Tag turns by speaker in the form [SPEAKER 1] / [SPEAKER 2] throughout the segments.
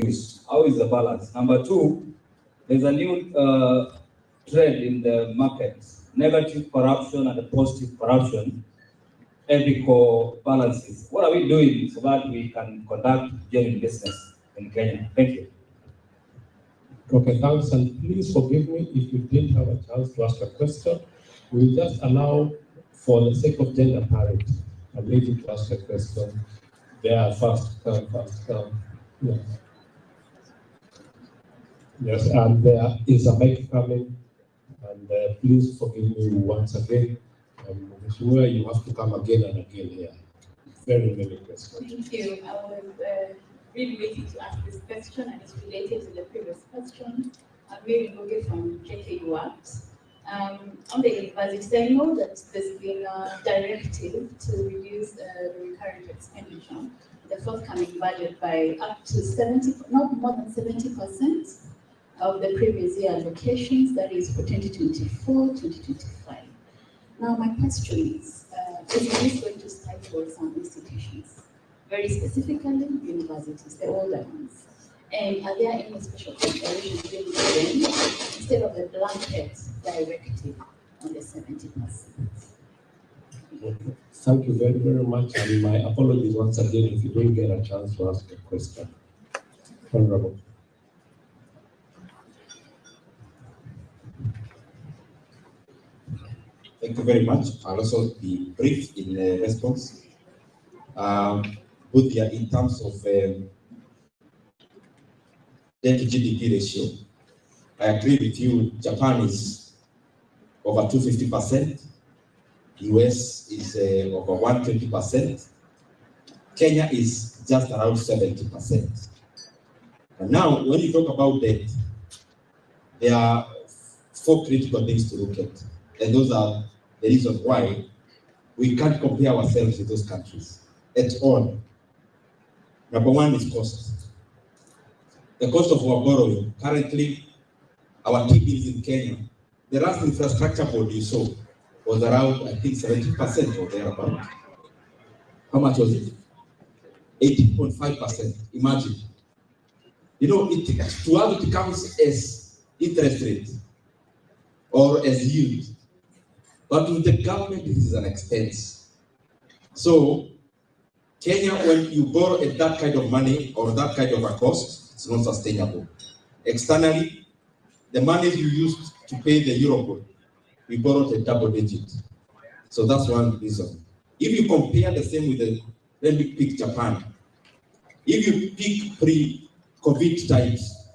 [SPEAKER 1] use? How is the balance? Number two, there's a new trend in the market, negative corruption and positive corruption, ethical balances. What are we doing so that we can conduct genuine business in Kenya? Thank you.
[SPEAKER 2] Okay, thanks, and please forgive me if you didn't have a chance to ask a question. We'll just allow, for the sake of gender parity, a lady to ask a question. They are first come, first come. Yes. Yes, and there is a mic coming, and please forgive me once again. Where you have to come again and again here. Very many questions.
[SPEAKER 3] Thank you. I was really waiting to ask this question, and it's related to the previous question. I'm really looking from KKU Works. On the university, I know that there's been a directive to reduce the recurrent expenditure, the forthcoming budget, by up to 70, not more than 70% of the previous year allocations, that is for 2024, 2025. Now, my question is this going to stifle some institutions, very specifically universities, the older ones? And are there any special considerations being given instead of the blanket directive on the 70%?
[SPEAKER 2] Thank you very, very much. And my apologies once again if you didn't get a chance to ask a question. Honorable.
[SPEAKER 4] Thank you very much. I'll also be brief in response. Both here in terms of debt to GDP ratio, I agree with you. Japan is over 250%. US is over 120%. Kenya is just around 70%. And now, when you talk about debt, there are four critical things to look at. And those are the reason why we can't compare ourselves with those countries at all. Number one is cost. The cost of our borrowing. Currently, our T-bills in Kenya, the last infrastructure board you saw was around, I think, 70% or thereabout. How much was it? 18.5%. Imagine. You know, to us it comes as interest rate or as yield. But with the government, this is an expense. So, Kenya, when you borrow at that kind of money or that kind of a cost, it's not sustainable. Externally, the money you used to pay the Eurobond, we borrowed a double digit. So that's one reason. If you compare the same with the, let me pick Japan. If you pick pre-COVID times,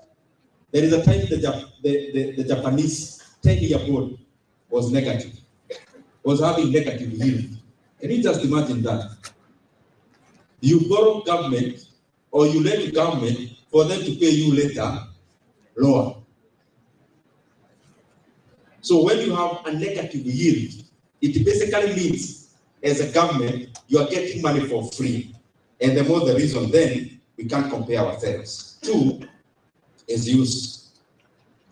[SPEAKER 4] there is a time the Japanese 10-year bond was negative, was having negative yield. Can you just imagine that? You borrow government or you lend government for them to pay you later lower. So when you have a negative yield, it basically means as a government, you are getting money for free. And the more the reason then, we can't compare ourselves. Two is use.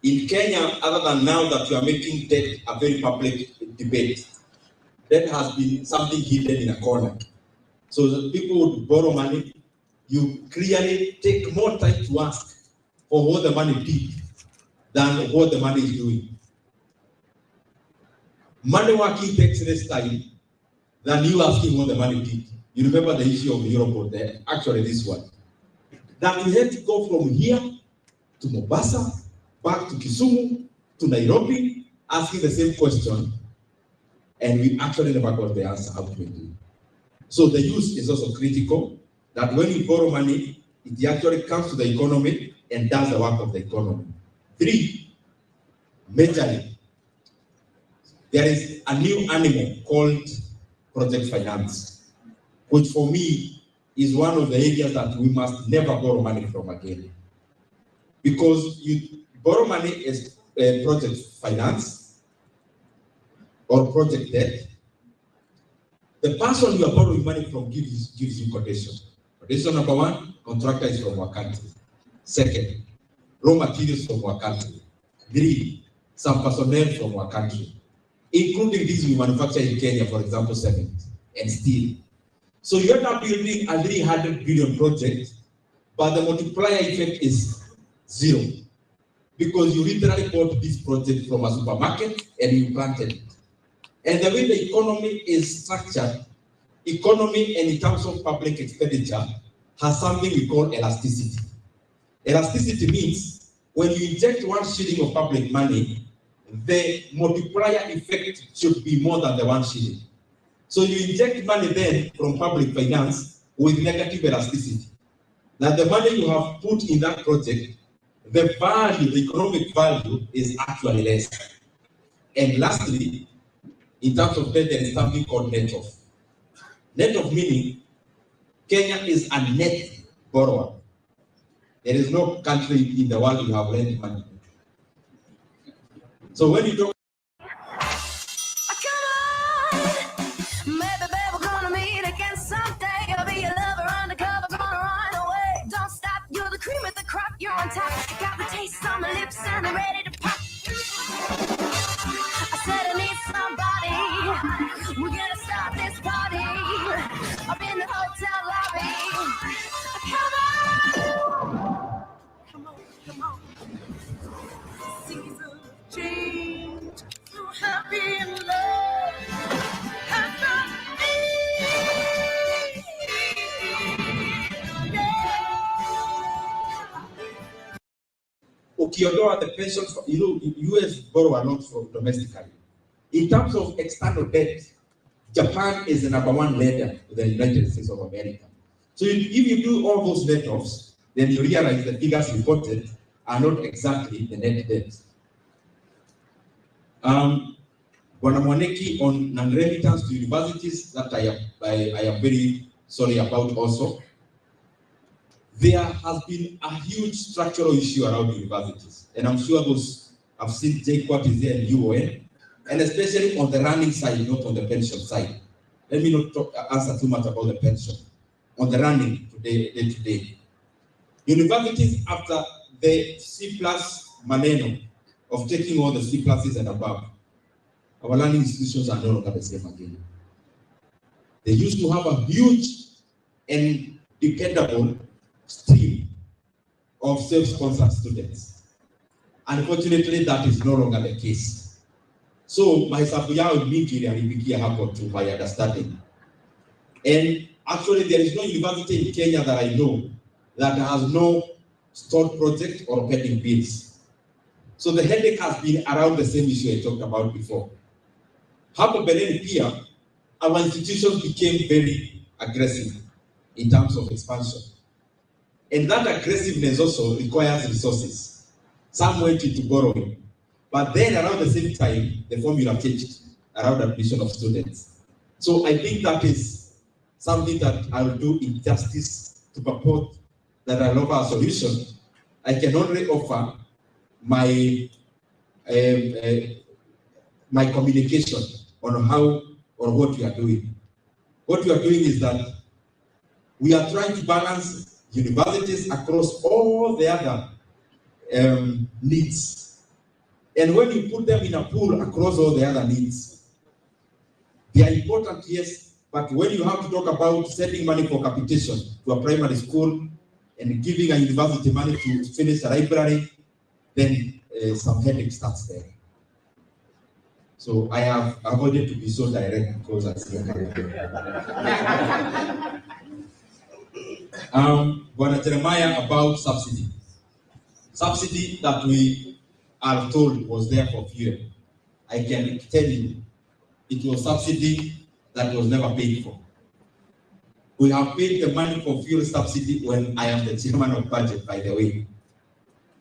[SPEAKER 4] In Kenya, other than now that you are making debt a very public debate, that has been something hidden in a corner. So that people would borrow money, you clearly take more time to ask for what the money did than what the money is doing. Money working takes less time than you asking what the money did. You remember the issue of Eurobond there? Actually, this one. That we had to go from here to Mombasa, back to Kisumu, to Nairobi, asking the same question, and we actually never got the answer ultimately. So the use is also critical, that when you borrow money, it actually comes to the economy and does the work of the economy. Three, majorly, there is a new animal called project finance, which for me is one of the areas that we must never borrow money from again. Because you borrow money as project finance or project debt, the person you are borrowing money from gives you condition. Condition number one, contractor is from our country. Second, raw materials from our country. Three, some personnel from our country. Including these we manufacture in Kenya, for example, cement and steel. So you end up building a 300 billion project, but the multiplier effect is zero. Because you literally bought this project from a supermarket and you planted it. And the way the economy is structured, economy and in terms of public expenditure has something we call elasticity. Elasticity means when you inject 1 shilling of public money, the multiplier effect should be more than the 1 shilling. So you inject money then from public finance with negative elasticity. That the money you have put in that project, the value, the economic value is actually less. And lastly, in terms of debt, there is something called net off. Net off meaning Kenya is a net borrower. There is no country in the world you have lent money. So when you talk
[SPEAKER 5] maybe babe, we're gonna meet again someday. I'll be your lover undercover, gonna run away. Don't stop, you're the cream of the crop, you're on top. Got the taste on my lips and I'm ready to pop. I said I need somebody. We're gonna start this party up in the hotel lobby. Come on, come on. Seasons change, you're happy in love.
[SPEAKER 4] ukiondoa the pensions, US borrow a lot from domestically. In terms of external debt, Japan is the #1 lender to the United States of America. So if you do all those net offs, then you realize the figures reported are not exactly the net debt. Bwana Mwaneki, on non-remittance to universities, that I am very sorry about also. There has been a huge structural issue around universities, and I'm sure those have seen JKUAT is there in UON, and especially on the running side, not on the pension side. Let me not answer too much about the pension. On the running today. Universities, after the C+ maneno of taking all the C+ and above, our learning institutions are no longer the same again. They used to have a huge and dependable stream of self-sponsored students. Unfortunately, that is no longer the case. So, mahesabu yao mingi yalifikia hapo to my understanding. And actually, there is no university in Kenya that I know that has no stored project or pending bills. So the headache has been around the same issue I talked about before. Hapo mbeleni pia, our institutions became very aggressive in terms of expansion. And that aggressiveness also requires resources. Some went into borrowing. But then around the same time, the formula changed around admission of students. So I think that is something that I will do in justice to purport that I offer a solution. I can only offer my my communication on how or what we are doing. What we are doing is that we are trying to balance universities across all the other needs. And when you put them in a pool across all the other needs, they are important, yes, but when you have to talk about sending money for capitation to a primary school and giving a university money to finish a library, then some headache starts there. So I have avoided to be so direct because I see Bwana Jeremiah, about subsidy. Subsidy that we are told was there for fuel. I can tell you, it was subsidy that was never paid for. We have paid the money for fuel subsidy when I am the chairman of budget, by the way.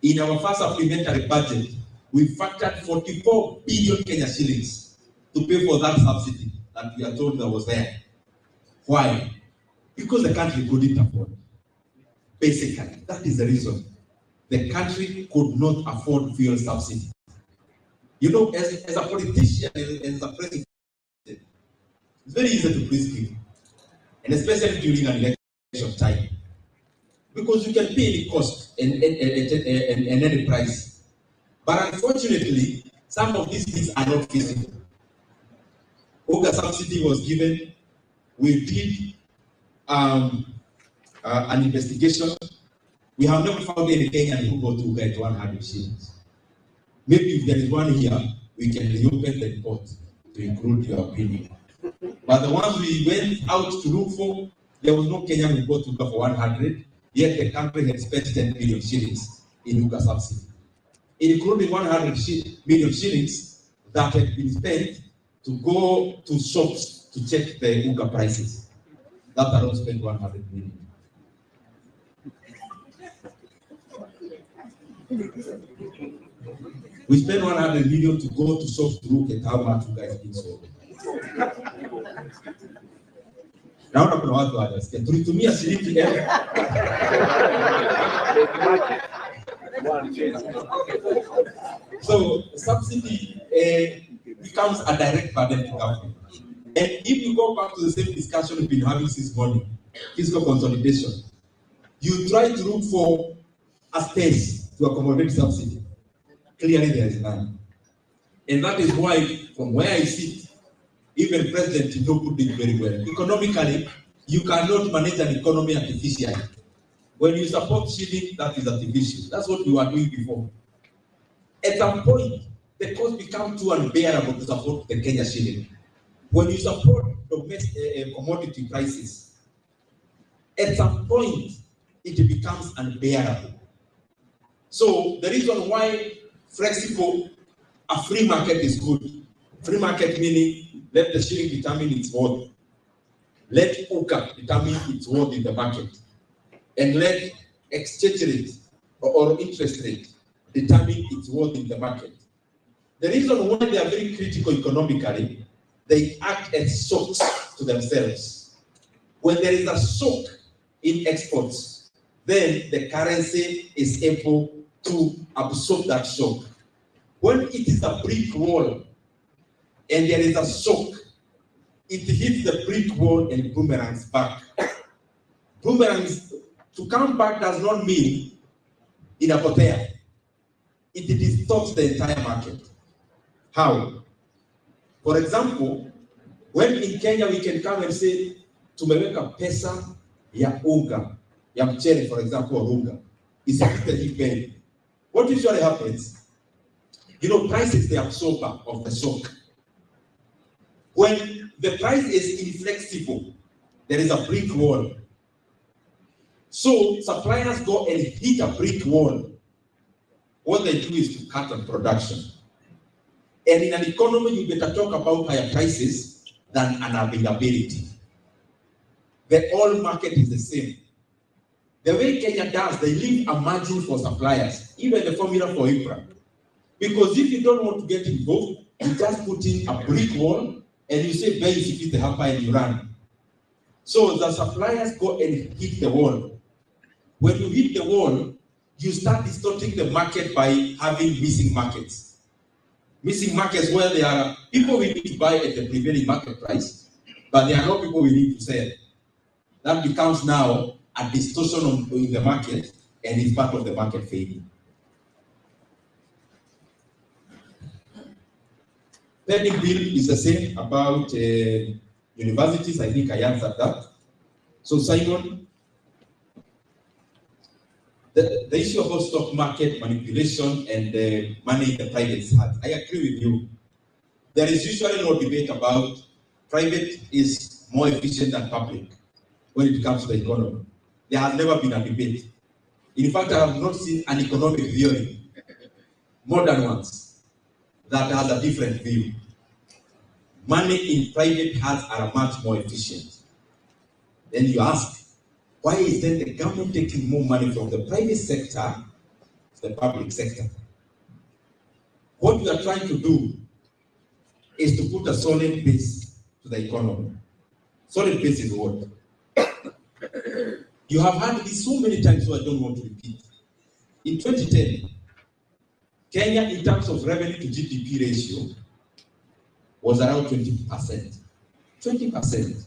[SPEAKER 4] In our first supplementary budget, we factored 44 billion Kenya shillings to pay for that subsidy that we are told that was there. Why? Because the country couldn't afford. Basically, that is the reason. The country could not afford fuel subsidy. You know, as a politician, as a president, it's very easy to please people, and especially during an election time, because you can pay any cost and any price. But unfortunately, some of these things are not feasible. Oga subsidy was given. We did an investigation We have never found any Kenyan who go to get 100 shillings. Maybe if there is one here, we can reopen the report to include your opinion. But the ones we went out to look for, there was no Kenyan who got Uga for 100, yet the country had spent 10 million shillings in Uga subsidy, including 100 million shillings that had been spent to go to shops to check the Uga prices. That alone spent 100 million. We spent 100 million to go to shops to look at how much Uga is being sold. Naona kuna watu hawajasikia. Tulitumia shilingi So subsidy becomes a direct burden to government. And if you go back to the same discussion we've been having since morning, fiscal consolidation, you try to look for a space to accommodate subsidy. Clearly there is none. And that is why, from where I sit, even President Tito put it very well. Economically, you cannot manage an economy artificially. When you support shilling, that is artificial. That's what we were doing before. At some point, the cost becomes too unbearable to support the Kenya shilling. When you support domestic commodity prices, at some point, it becomes unbearable. So the reason why flexible, a free market is good. Free market meaning let the shilling determine its worth. Let Uga determine its worth in the market. And let exchange rate or interest rate determine its worth in the market. The reason why they are very critical economically, they act as shocks to themselves. When there is a shock in exports, then the currency is able to absorb that shock. When it is a brick wall and there is a shock, it hits the brick wall and boomerangs back. Boomerangs, to come back does not mean inapotea. It distorts the entire market. How? For example, when in Kenya we can come and say, tumeweka pesa ya unga, ya mchele, for example, or unga, is a big. What usually happens, price is the absorber of the shock. When the price is inflexible, there is a brick wall. So suppliers go and hit a brick wall. What they do is to cut on production. And in an economy, you better talk about higher prices than unavailability. The oil market is the same. The way Kenya does, they leave a margin for suppliers, even the formula for IPRA. Because if you don't want to get involved, you just put in a brick wall and you say, "Base, if it's the hamper," and you run. So the suppliers go and hit the wall. When you hit the wall, you start distorting the market by having missing markets. Missing markets where there are people we need to buy at the prevailing market price, but there are no people we need to sell. That becomes now a distortion in the market and is part of the market failure. Pending bill is the same about universities. I think I answered that. So Simon, the issue about stock market manipulation and money in the private hands, I agree with you. There is usually no debate about private is more efficient than public when it comes to the economy. There has never been a debate. In fact, I have not seen an economic theory, modern ones, that has a different view. Money in private hands are much more efficient. Then you ask, why is then the government taking more money from the private sector to the public sector? What we are trying to do is to put a solid base to the economy. Solid base is what? You have heard this so many times, so I don't want to repeat. In 2010, Kenya, in terms of revenue to GDP ratio, was around 20%. 20%.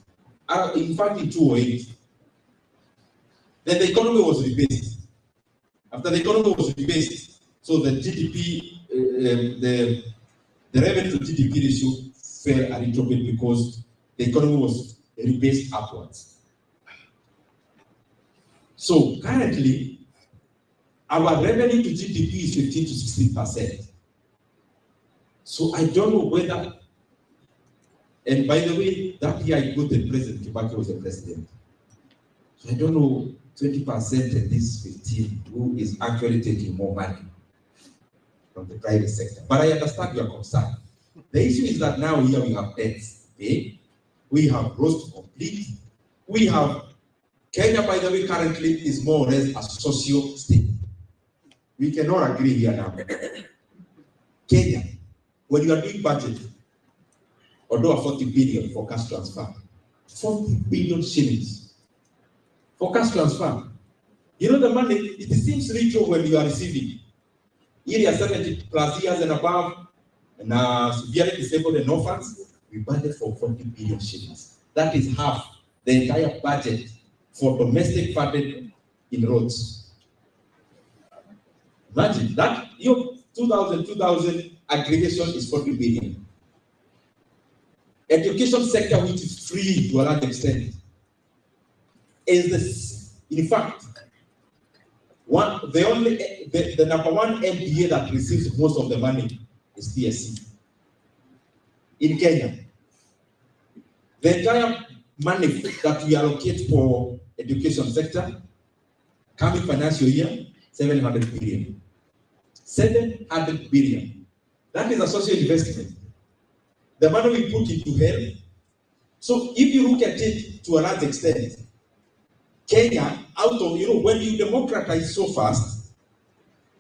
[SPEAKER 4] In fact, in 2008. Then the economy was rebased. After the economy was rebased, so the GDP, the revenue to GDP ratio fell a little bit because the economy was rebased upwards. So currently, Our revenue to GDP is 15 to 16%. So I don't know whether, and by the way, that year I got the president, Kibaki was the president. So I don't know 20% and this 15, who is actually taking more money from the private sector. But I understand your concern. The issue is that now here we have debts, okay? We have roads to complete. We have, Kenya, by the way, currently is more or less a social state. We cannot agree here now. Kenya, when you are doing budget, although a 40 billion for cash transfer, 40 billion shillings for cash transfer. You know the money, it seems little when you are receiving. Here you are 70 plus years and above, and severely disabled and orphans, we budget for 40 billion shillings. That is half the entire budget for domestic funding in roads. Imagine that, your 2000 aggregation is 40 billion. Education sector, which is free to a large extent, is this, in fact, the number one MPA that receives most of the money is PSC. In Kenya, the entire money that we allocate for education sector, coming financial year, 700 billion. 700 billion. That is a social investment. The money we put into health. So if you look at it to a large extent, Kenya, out of, when you democratize so fast,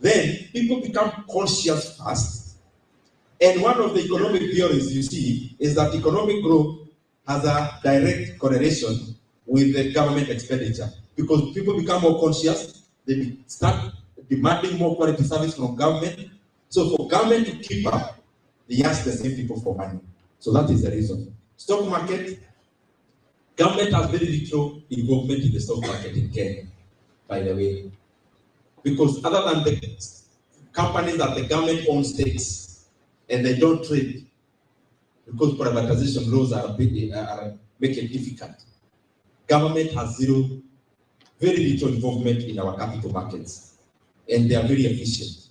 [SPEAKER 4] then people become conscious fast. And one of the economic theories you see is that economic growth has a direct correlation with the government expenditure. Because people become more conscious, they start demanding more quality service from government. So for government to keep up, they ask the same people for money. So that is the reason. Stock market, government has very little involvement in the stock market in Kenya, by the way. Because other than the companies that the government owns stakes, and they don't trade, because privatization laws are making it difficult. Government has very little involvement in our capital markets. And they are very efficient.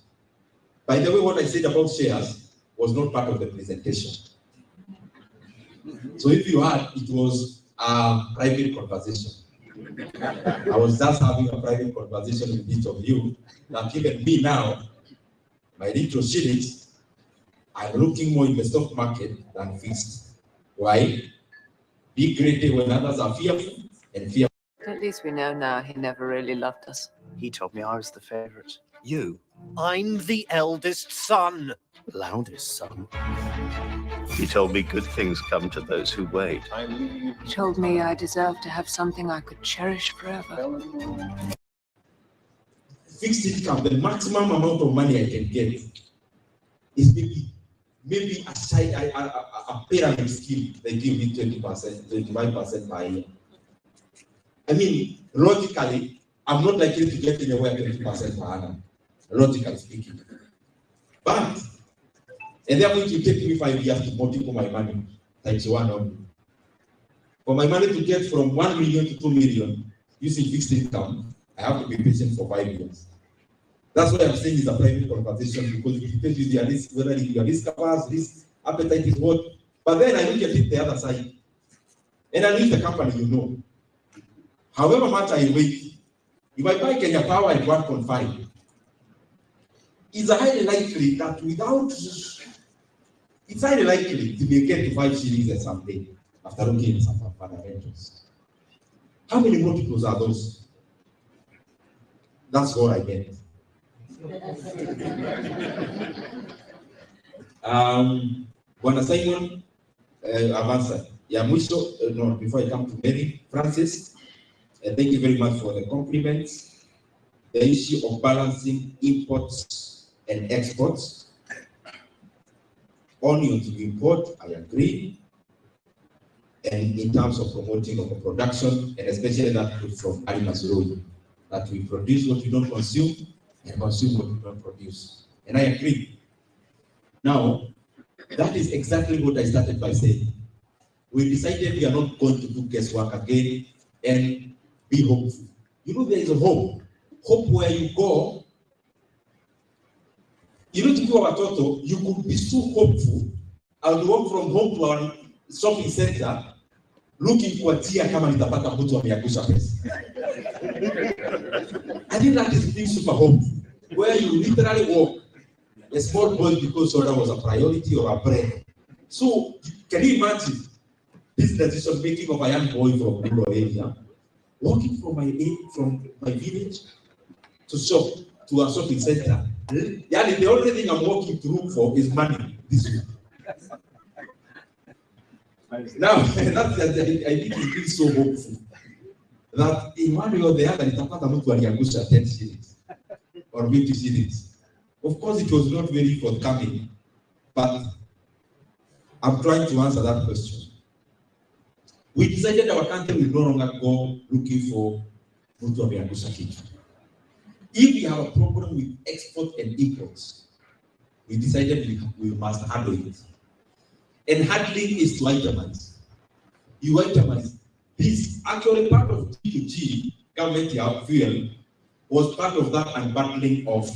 [SPEAKER 4] By the way, what I said about shares was not part of the presentation. So if you had, it was a private conversation. I was just having a private conversation with each of you, that even me now, my little shillings, I'm looking more in the stock market than fixed. Why? Be greedy when others are fearful and fearful.
[SPEAKER 6] At least we know now he never really loved us.
[SPEAKER 7] He told me I was the favorite. You? I'm the eldest son. Loudest son.
[SPEAKER 8] He told me good things come to those who wait.
[SPEAKER 6] He told me I deserved to have something I could cherish forever.
[SPEAKER 4] Fixed income, the maximum amount of money I can get is maybe a pyramid scheme. They give me 20%, 25% per year. I mean, logically, I'm not likely to get anywhere 20% per annum, logically speaking. But, and they're going to take me 5 years to multiple my money, times one only. For my money to get from 1 million to 2 million using fixed income, I have to be patient for 5 years. That's why I'm saying it's a private conversation, because it depends on your risk, whether your risk averse, risk appetite is what. But then I look at it the other side, and I leave the company, However much I wait, if I buy Kenya Power at 1.5, it's highly likely that it's highly likely to be get to 5 shillings at some day after looking at some fundamentals. How many multiples are those? That's what I get. Bwana Simon, I've answered. No, before I come to Mary Francis. Thank you very much for the compliments. The issue of balancing imports and exports. Onions we import, I agree. And in terms of promoting of production, and especially that from animals growing, that we produce what we don't consume and consume what we don't produce. And I agree. Now, that is exactly what I started by saying. We decided we are not going to do guesswork again and be hopeful. There is a hope. Hope where you go You know, tukiwa watoto, you could be so hopeful. I would walk from home to our shopping center looking for tia kama nitapata mtu ameangusha pesa. I think that is being super hopeful, where you literally walk a small boy because soda was a priority or a bread. So, can you imagine this decision making of a young boy from rural area, walking from my village to shop to a shopping center? Yeah, the only thing I'm walking to look for is money this week. Now, I think it feels so hopeful that in one way or the other, nitapata mtu aliangusha 10 shillings or 20 shillings. Of course, it was not very forthcoming, but I'm trying to answer that question. We decided our country will no longer go looking for mtu ameangusha kitu. If we have a problem with export and imports, we decided we must handle it. And handling is to itemize. You itemize. This actually part of G2G, government fuel, was part of that unbundling of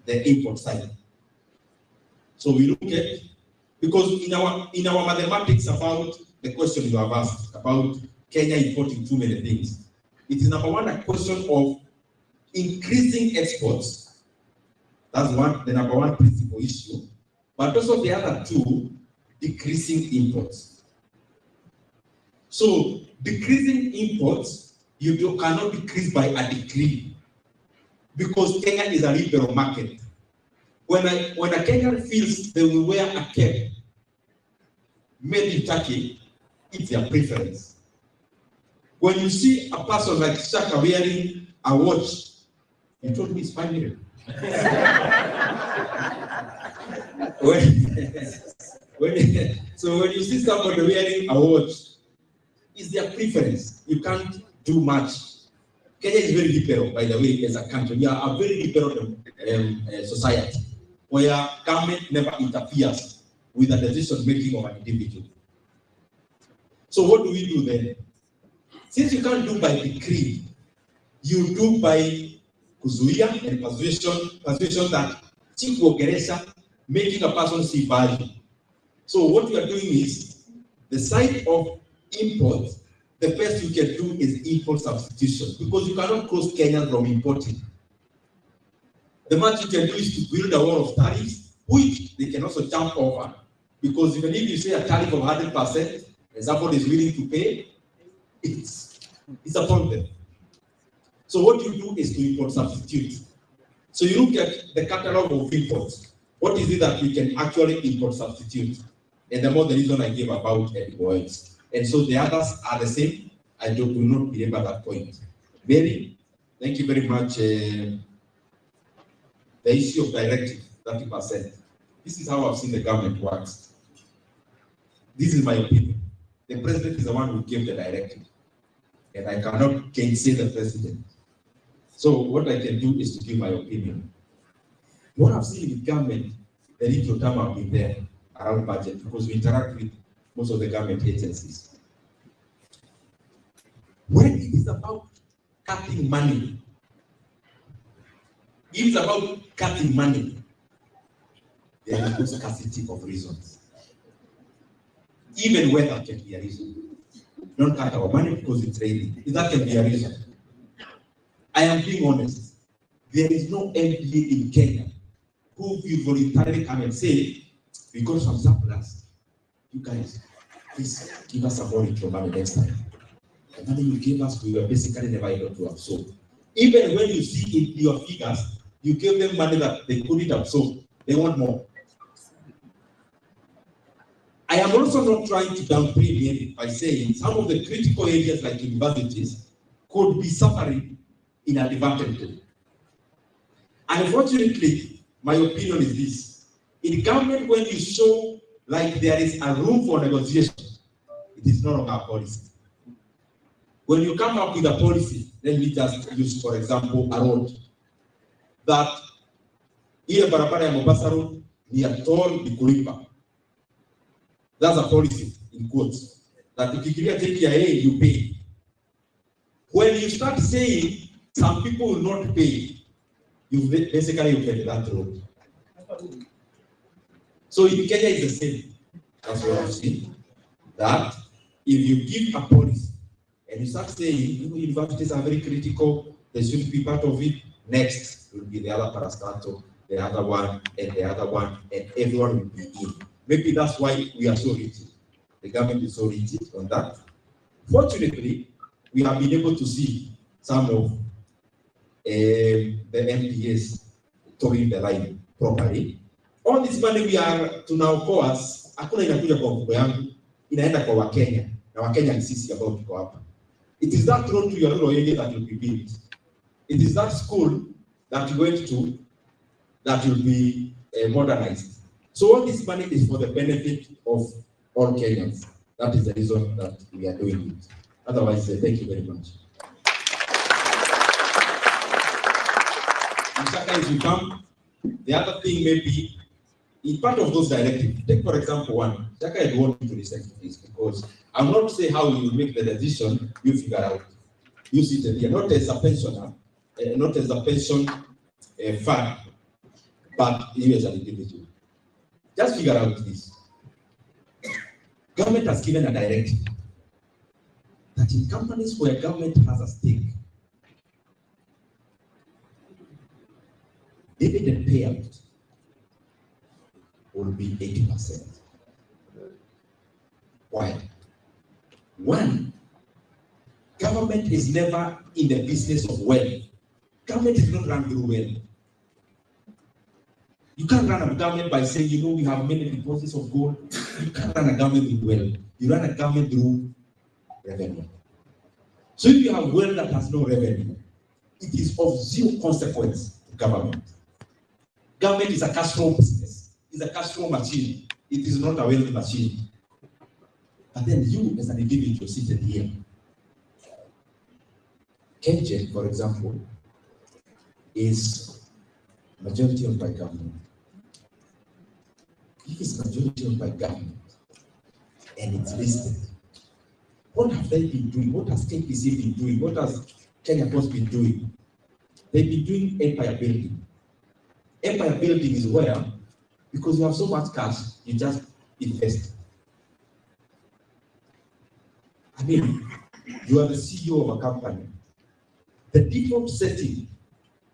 [SPEAKER 4] the import side. So we look at, because in our mathematics about the question you have asked about Kenya importing too many things, it is number one a question of increasing exports. That's the number one principal issue. But also the other two, decreasing imports. So decreasing imports, you cannot decrease by a degree, because Kenya is a liberal market. When a Kenyan feels they will wear a cap made in Turkey, it's their preference. When you see a person like Shaka wearing a watch, you told me it's 5 million. So when you see somebody wearing a watch, it's their preference. You can't do much. Kenya is very liberal, by the way, as a country. We are a very liberal society, where government never interferes with the decision making of an individual. So what do we do then? Since you can't do by decree, you do by kuzuia and persuasion that chief Gereza, making a person see value. So what we are doing is, the side of import, the best you can do is import substitution, because you cannot close Kenya from importing. The much you can do is to build a wall of tariffs, which they can also jump over, because even if you say a tariff of 100%, and somebody is willing to pay, it's a problem. So what you do is to import substitute. So you look at the catalog of imports. What is it that we can actually import substitute? And the more the reason I gave about oils. And so the others are the same. I do not belabor that point. Mary, thank you very much. The issue of directive, 30%. This is how I've seen the government works. This is my opinion. The president is the one who gave the directive, and I cannot gainsay the president. So what I can do is to give my opinion. What I've seen with government, the little time I've been there around budget, because we interact with most of the government agencies. When it is about cutting money, there is no scarcity of reasons. Even weather can be a reason. Don't cut our money because it's raining. That can be a reason. I am being honest. There is no MPA in Kenya who will voluntarily come and say, we got some surplus. You guys, please give us a money to money next time. The money you gave us, we were basically never able to absorb. Even when you see in your figures, you gave them money that they couldn't absorb. They want more. I am also not trying to downplay it by saying some of the critical areas like universities could be suffering inadvertently. Unfortunately, my opinion is this. In government, when you show like there is a room for negotiation, it is no longer a policy. When you come up with a policy, let me just use, for example, a road. That ile barabara ya Mombasa Road ni a toll ni kulipa. That's a policy, in quotes. That if you take your aid, you pay. When you start saying some people will not pay, you basically get that road. So in Kenya, it's the same. That's what I've seen. That if you give a policy and you start saying, universities are very critical, they should be part of it, next will be the other parastatal, the other one, and everyone will be in. Maybe that's why we are so rigid. The government is so rigid on that. Fortunately, we have been able to see some of the MPAs towing the line properly. All this money we are tunaokoa, hakuna inakuja kwa mfuko yangu, inaenda kwa Wakenya, na Wakenya ni sisi ambao tuko hapa. It is that road to your rural area that will be built. It is that school that you went to that will be modernized. So all this money is for the benefit of all Kenyans. That is the reason that we are doing it. Otherwise, thank you very much. If you come, the other thing may be, in part of those directives, take for example one, Shaka, I want you to listen to this because I'm not saying how you make the decision, you figure out. You sit here, not as a pensioner, not as a pension fund, but you as an individual. Just figure out this. Government has given a directive that in companies where government has a stake, dividend payout will be 80%. Why? One, government is never in the business of wealth. Government is not run through wealth. You can't run a government by saying, we have many deposits of gold. You can't run a government through wealth. You run a government through revenue. So if you have wealth that has no revenue, it is of zero consequence to government. Government is a cash flow business. It's a cash flow machine. It is not a wealth machine. But then you, as an individual, seated here, KenGen, for example, is majority owned by government. If it's majority owned by government and it's listed, what have they been doing? What has KPC been doing? What has Kenya Post been doing? They've been doing empire building. Empire building is where, because you have so much cash, you just invest. I mean, you are the CEO of a company. The default setting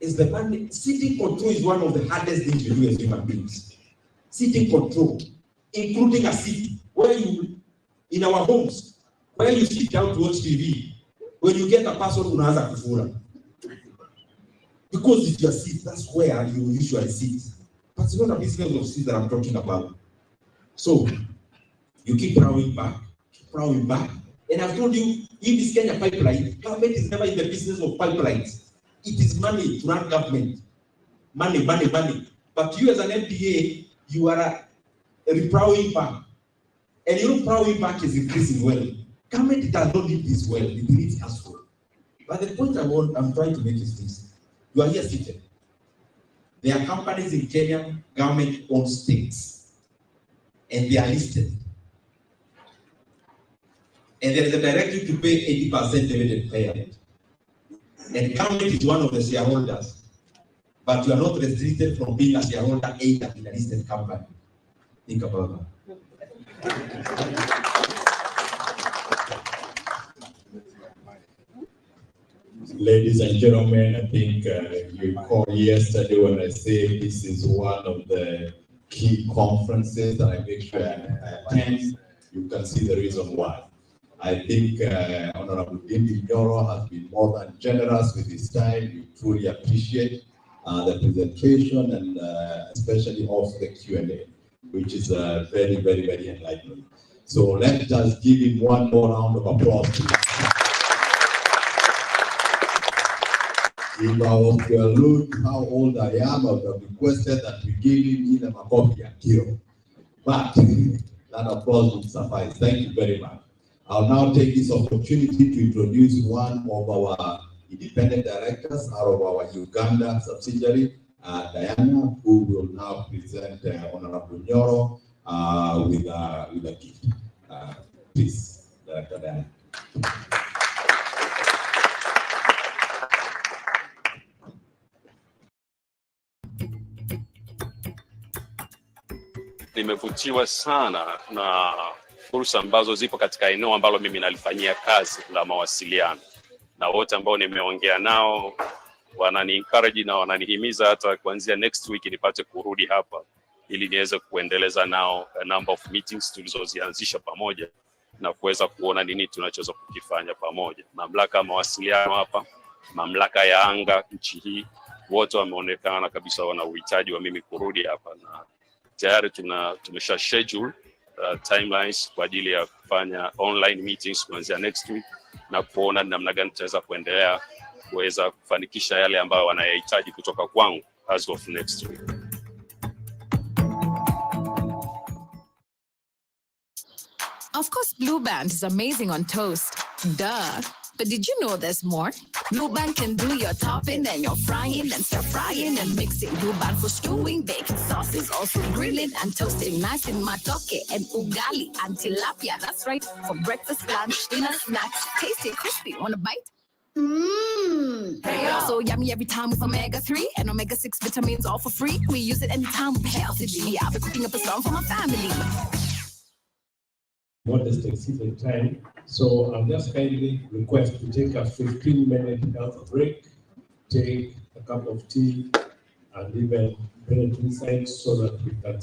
[SPEAKER 4] is the money. Sitting control is one of the hardest things we do as human beings. Sitting control, including a seat where you, in our homes, where you sit down to watch TV, when you get a person who has a kufura. Because it's your seat, that's where you usually sit. But it's not a business of seat that I'm talking about. So, you keep plowing back, And I've told you, in this Kenya pipeline, government is never in the business of pipelines. It is money to run government. Money. But you as an MPA, you are a replowing back. And your plowing back is increasing well. Government does not need this well, it needs cash flow. But the point I'm trying to make is this. You are here seated. There are companies in Kenya, government owns stakes. And they are listed. And there is a directive to pay 80% dividend payout. And government is one of the shareholders. But you are not restricted from being a shareholder either in a listed company. Think about that.
[SPEAKER 9] Ladies and gentlemen, I think you recall yesterday when I said this is one of the key conferences that I make sure I attend. You can see the reason why. I think Honorable David Nyoro has been more than generous with his time. We truly appreciate the presentation and especially also the Q&A, which is very, very, very enlightening. So let's just give him one more round of applause. If I was to allude to how old I am, I would have requested that we give him in a copy and kill. But that applause would suffice. Thank you very much. I'll now take this opportunity to introduce one of our independent directors out of our Uganda subsidiary, Diana, who will now present Honorable Nyoro with a gift. Please, Director Diana.
[SPEAKER 10] Nimevutiwa sana na fursa ambazo zipo katika eneo ambalo mimi nalifanyia kazi la mawasiliano, na wote ambao nimeongea nao wanani encourage na wananihimiza hata kuanzia next week nipate kurudi hapa ili niweze kuendeleza nao a number of meetings tulizozianzisha pamoja na kuweza kuona nini tunachoweza kukifanya pamoja. Mamlaka ya mawasiliano hapa, mamlaka ya anga nchi hii, wote wameonekana kabisa wana uhitaji wa mimi kurudi hapa, na tayari tumesha schedule timelines kwa ajili ya kufanya online meetings kuanzia next week na kuona namna gani tutaweza kuendelea kuweza kufanikisha yale ambayo wanayahitaji kutoka kwangu as of next week.
[SPEAKER 11] Of course, Blue Band is amazing on toast. Duh. But did you know there's more? Blue Band can do your topping and your frying and stir frying and mixing. Blue Band for stewing, baking sauces, also grilling and toasting. Nice in matoke and ugali and tilapia. That's right. For breakfast, lunch, dinner, snacks. Tasty, crispy. Want a bite? Mmm. So yummy every time with omega-3 and omega-6 vitamins all for free. We use it anytime with healthy. I'll be cooking up a song for my family.
[SPEAKER 2] Modest exceeding time, so I'll just kindly request to take a 15-minute health break, take a cup of tea, and even bring it inside so that we can